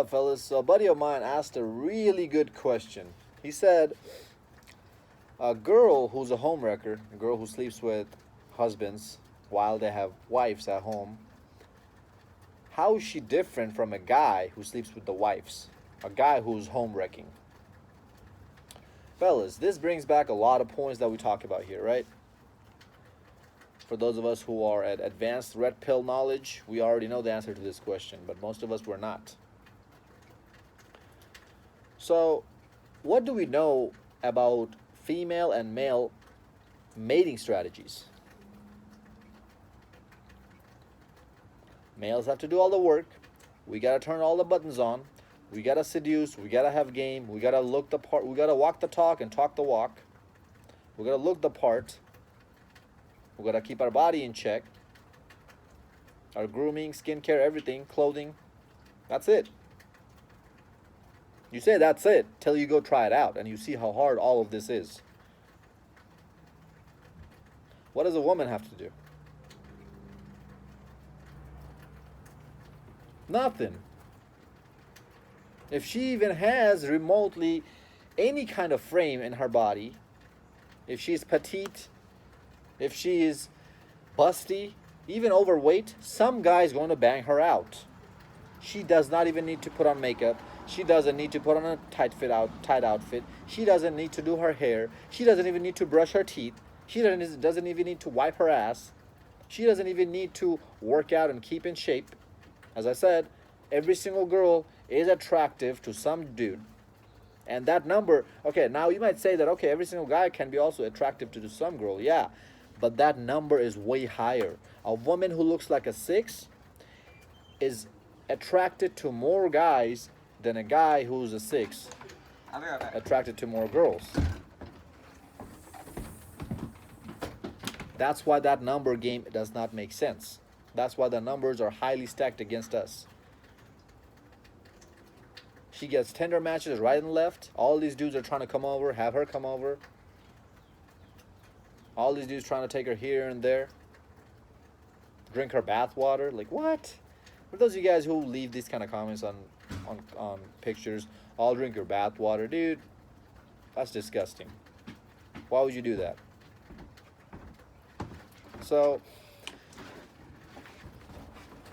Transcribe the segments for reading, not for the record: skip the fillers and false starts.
up, fellas? So, a buddy of mine asked a really good question. He said, a girl who's a homewrecker, a girl who sleeps with husbands while they have wives at home, how is she different from a guy who sleeps with the wives? A guy who's homewrecking? Fellas, this brings back a lot of points that we talk about here, right? For those of us who are at advanced red pill knowledge, we already know the answer to this question, but most of us were not. So, what do we know about female and male mating strategies? Males have to do all the work. We gotta turn all the buttons on. We gotta seduce. We gotta have game. We gotta look the part. We gotta walk the talk and talk the walk. We gotta look the part. We gotta keep our body in check. Our grooming, skincare, everything, clothing. That's it. You say that's it till you go try it out and you see how hard all of this is. What does a woman have to do? Nothing. If she even has remotely any kind of frame in her body, if she's petite, if she is busty, even overweight, some guy's going to bang her out. She does not even need to put on makeup. She doesn't need to put on a tight outfit. She doesn't need to do her hair. She doesn't even need to brush her teeth. She doesn't even need to wipe her ass. She doesn't even need to work out and keep in shape. As I said, every single girl is attractive to some dude. And that number, okay, now you might say that, okay, every single guy can be also attractive to some girl. Yeah, but that number is way higher. A woman who looks like a 6 is attracted to more guys than a guy who's a 6 I'll be right back. attracted to more girls. That's why that number game does not make sense. That's why the numbers are highly stacked against us. She gets tender matches right and left. All these dudes are trying to come over, have her come over. All these dudes trying to take her here and there. Drink her bath water. Like, what? For those of you guys who leave these kind of comments on pictures, I'll drink your bath water. Dude, that's disgusting. Why would you do that? So,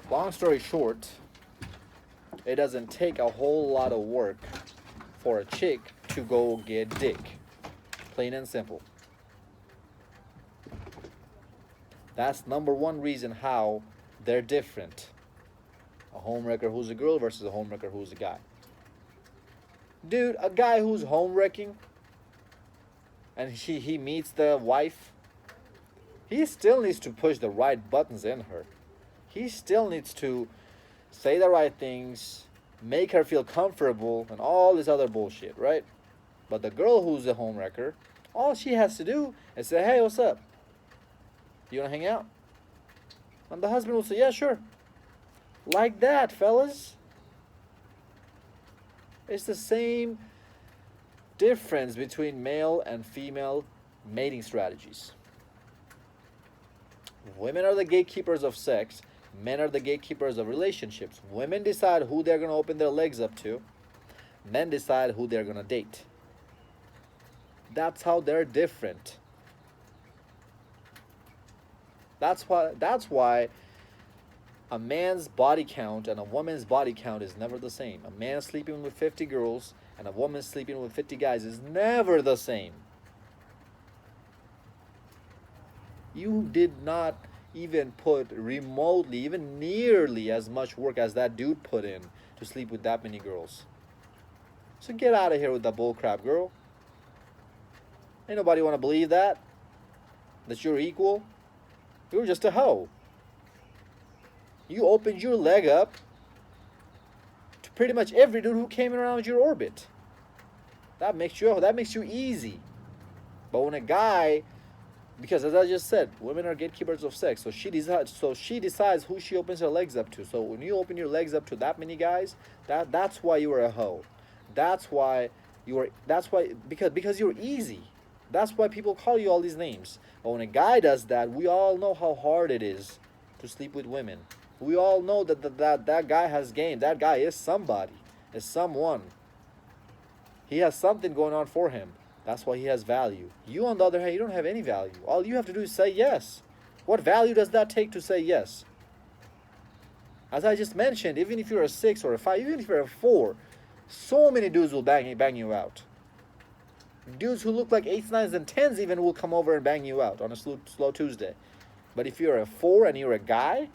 long story short, it doesn't take a whole lot of work for a chick to go get dick. Plain and simple. That's number one reason how they're different. A homewrecker who's a girl versus a homewrecker who's a guy. Dude, a guy who's homewrecking and he meets the wife, he still needs to push the right buttons in her. He still needs to say the right things, make her feel comfortable, and all this other bullshit, right? But the girl who's a homewrecker, all she has to do is say, hey, what's up? You want to hang out? And the husband will say, yeah, sure. Like that, fellas. It's the same difference between male and female mating strategies. Women are the gatekeepers of sex. Men are the gatekeepers of relationships. Women decide who they're going to open their legs up to. Men decide who they're going to date. That's how they're different. That's why a man's body count and a woman's body count is never the same. A man sleeping with 50 girls and a woman sleeping with 50 guys is never the same. You did not even put remotely, even nearly as much work as that dude put in to sleep with that many girls. So get out of here with that bullcrap, girl. Ain't nobody want to believe that. That you're equal. You're just a hoe. You opened your leg up to pretty much every dude who came around your orbit. That makes you easy. But when a guy, because as I just said, women are gatekeepers of sex, so she decides who she opens her legs up to. So when you open your legs up to that many guys, that's why you are a hoe. Because you're easy. That's why people call you all these names. But when a guy does that, we all know how hard it is to sleep with women. We all know that guy has game. That guy is somebody. is someone. He has something going on for him. That's why he has value. You, on the other hand, you don't have any value. All you have to do is say yes. What value does that take to say yes? As I just mentioned, even if you're a 6 or a 5, even if you're a 4, so many dudes will bang you out. Dudes who look like 8s, 9s, and 10s even will come over and bang you out on a slow Tuesday. But if you're a 4 and you're a guy,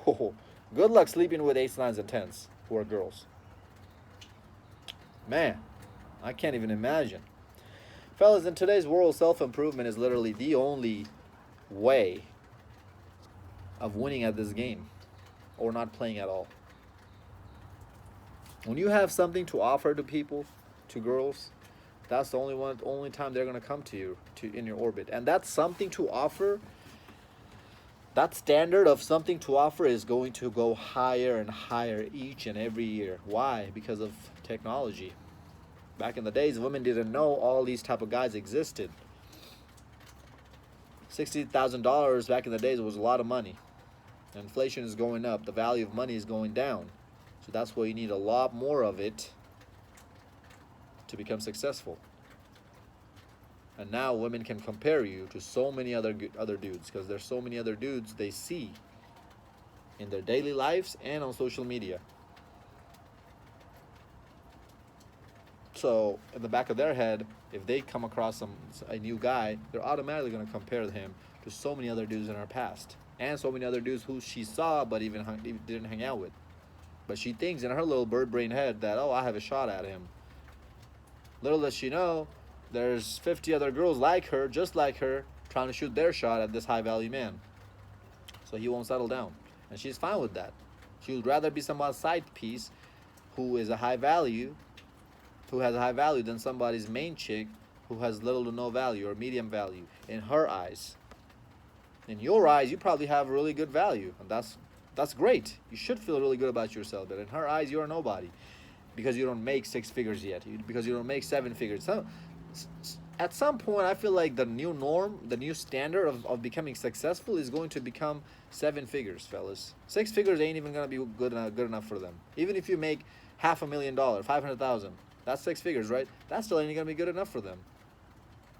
oh, good luck sleeping with 8s, 9s, and 10s who are girls. Man, I can't even imagine. Fellas, in today's world, self-improvement is literally the only way of winning at this game, or not playing at all. When you have something to offer to people, to girls, that's the only time they're gonna come to you, in your orbit. And that's something to offer. That standard of something to offer is going to go higher and higher each and every year. Why? Because of technology. Back in the days, women didn't know all these type of guys existed. $60,000 back in the days was a lot of money. Inflation is going up. The value of money is going down. So that's why you need a lot more of it to become successful. And now women can compare you to so many other dudes, because there's so many other dudes they see in their daily lives and on social media. So in the back of their head, if they come across a new guy, they're automatically going to compare him to so many other dudes in her past, and so many other dudes who she saw but even didn't hang out with. But she thinks in her little bird brain head that, oh, I have a shot at him. Little does she know, there's 50 other girls like her, just like her, trying to shoot their shot at this high value man. So he won't settle down. And she's fine with that. She would rather be somebody's side piece who is a high value, who has a high value, than somebody's main chick who has little to no value or medium value in her eyes. In your eyes, you probably have really good value, and that's great. You should feel really good about yourself, but in her eyes, you're nobody, because you don't make 6 figures yet, because you don't make 7 figures. So, at some point, I feel like the new norm, the new standard of becoming successful is going to become 7 figures, fellas. 6 figures ain't even gonna be good enough for them. Even if you make $500,000, 500,000, that's 6 figures, right? That's still ain't gonna be good enough for them.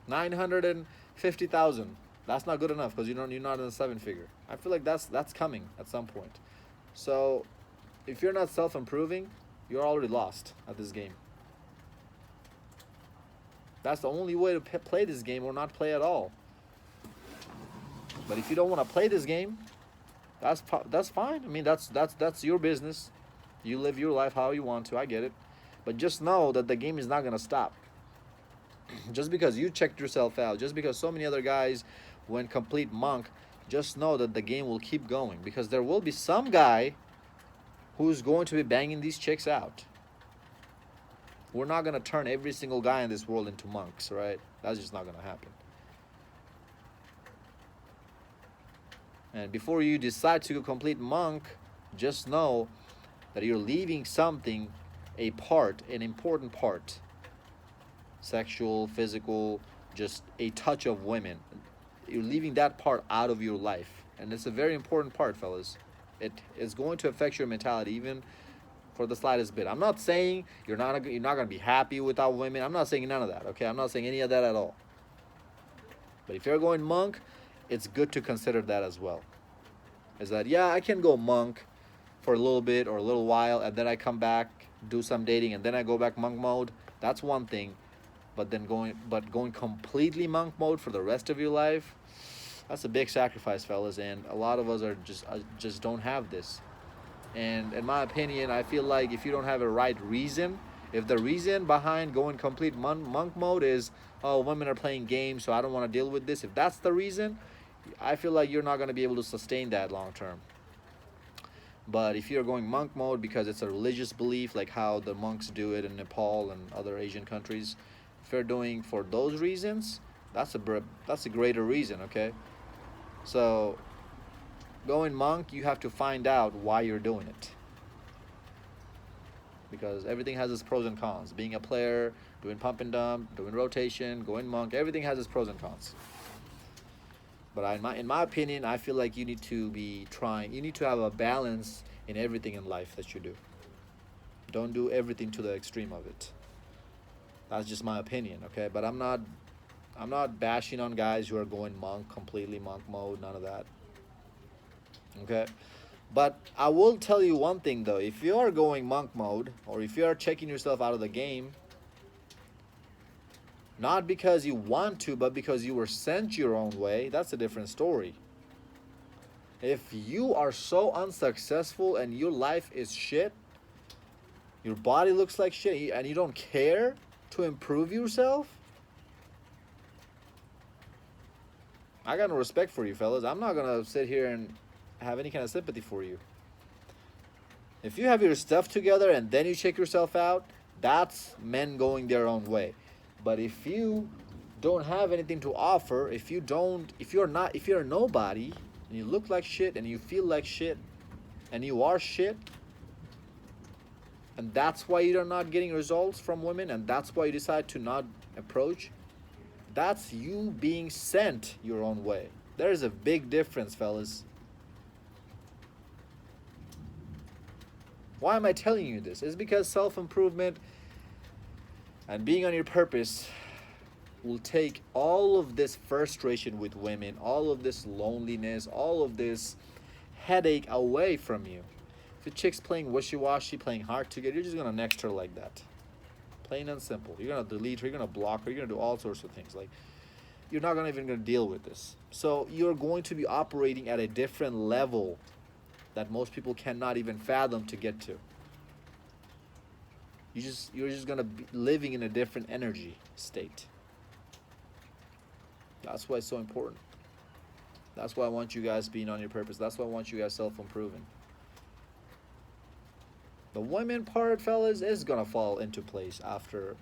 950,000. That's not good enough, because you're not in a 7 figure. I feel like that's coming at some point. So if you're not self-improving, you're already lost at this game. That's the only way to play this game, or not play at all. But if you don't want to play this game, that's fine. I mean, that's your business. You live your life how you want to. I get it. But just know that the game is not going to stop. Just because you checked yourself out, just because so many other guys went complete monk, just know that the game will keep going, because there will be some guy who's going to be banging these chicks out. We're not going to turn every single guy in this world into monks, right? That's just not going to happen. And before you decide to go complete monk, just know that you're leaving something, an important part. Sexual, physical, just a touch of women. You're leaving that part out of your life. And it's a very important part, fellas. It is going to affect your mentality, even for the slightest bit. I'm not saying you're not going to be happy without women. I'm not saying none of that, okay? I'm not saying any of that at all. But if you're going monk, it's good to consider that as well. Is that, yeah, I can go monk for a little bit or a little while, and then I come back, do some dating, and then I go back monk mode. That's one thing. But going completely monk mode for the rest of your life, that's a big sacrifice, fellas. And a lot of us are just don't have this. And in my opinion, I feel like if you don't have a right reason, if the reason behind going complete monk mode is, oh, women are playing games, so I don't want to deal with this, if that's the reason, I feel like you're not going to be able to sustain that long term. But if you're going monk mode because it's a religious belief, like how the monks do it in Nepal and other Asian countries, if you're doing for those reasons, that's a greater reason, okay? So going monk, you have to find out why you're doing it, because everything has its pros and cons. Being a player, doing pump and dump, doing rotation, going monk, everything has its pros and cons. But in my opinion, I feel like you need to have a balance in everything in life that you do. Don't do everything to the extreme of it. That's just my opinion, okay? But I'm not bashing on guys who are going completely monk mode, none of that. Okay? But I will tell you one thing though, if you are going monk mode, or if you are checking yourself out of the game, not because you want to, but because you were sent your own way, that's a different story. If you are so unsuccessful and your life is shit, your body looks like shit, and you don't care to improve yourself, I got no respect for you, fellas. I'm not gonna sit here and have any kind of sympathy for you. If you have your stuff together and then you check yourself out, that's men going their own way. But if you don't have anything to offer, if you're a nobody, and you look like shit, and you feel like shit, and you are shit, and that's why you're not getting results from women, and that's why you decide to not approach, that's you being sent your own way. There's a big difference, fellas. Why am I telling you this? It's because self-improvement and being on your purpose will take all of this frustration with women, all of this loneliness, all of this headache away from you. If a chick's playing wishy-washy, playing hard to get, you're just gonna next her like that. Plain and simple. You're gonna delete her, you're gonna block her, you're gonna do all sorts of things. Like, you're not even gonna deal with this. So you're going to be operating at a different level that most people cannot even fathom to get to. You're just gonna be living in a different energy state. That's why it's so important. That's why I want you guys being on your purpose. That's why I want you guys self-improving. The women part, fellas, is gonna fall into place after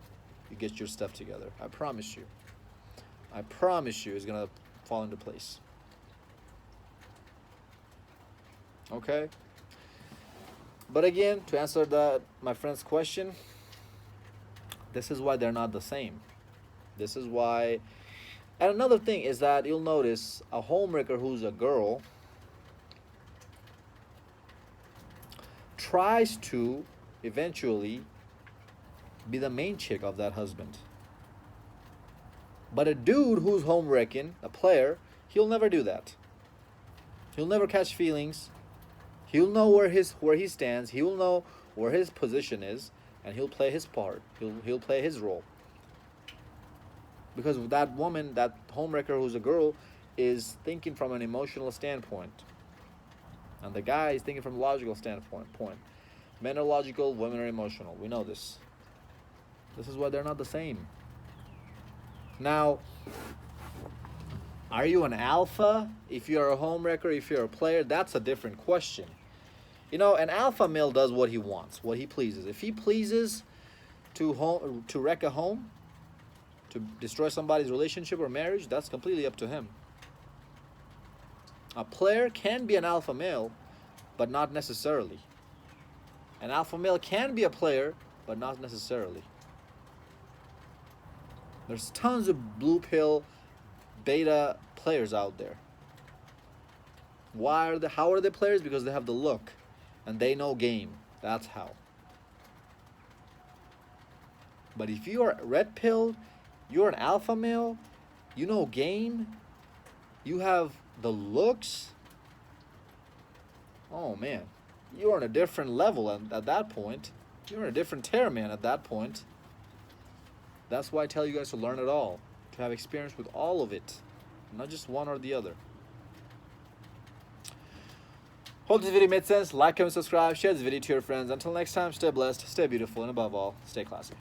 you get your stuff together. I promise you. I promise you it's gonna fall into place. Okay? But again, to answer my friend's question, this is why they're not the same. This is why. And another thing is that you'll notice a homewrecker who's a girl tries to eventually be the main chick of that husband. But a dude who's homewrecking, a player, he'll never do that. He'll never catch feelings. He'll know where he stands. He'll know where his position is, and he'll play his part. He'll play his role. Because that woman, that homewrecker who's a girl, is thinking from an emotional standpoint, and the guy is thinking from a logical standpoint. Men are logical, women are emotional. We know this. This is why they're not the same. Now, are you an alpha? If you're a homewrecker, if you're a player, that's a different question. You know, an alpha male does what he wants, what he pleases. If he pleases to wreck a home, to destroy somebody's relationship or marriage, that's completely up to him. A player can be an alpha male, but not necessarily. An alpha male can be a player, but not necessarily. There's tons of blue pill beta players out there. How are they players? Because they have the look and they know game. That's how. But if you are red pilled, you're an alpha male, you know game, you have the looks, oh man, you're on a different level at that point. You're in a different tier, man, at that point. That's why I tell you guys to learn it all, to have experience with all of it, not just one or the other. Hope this video made sense. Like, comment, subscribe, share this video to your friends. Until next time, stay blessed, stay beautiful, and above all, stay classy.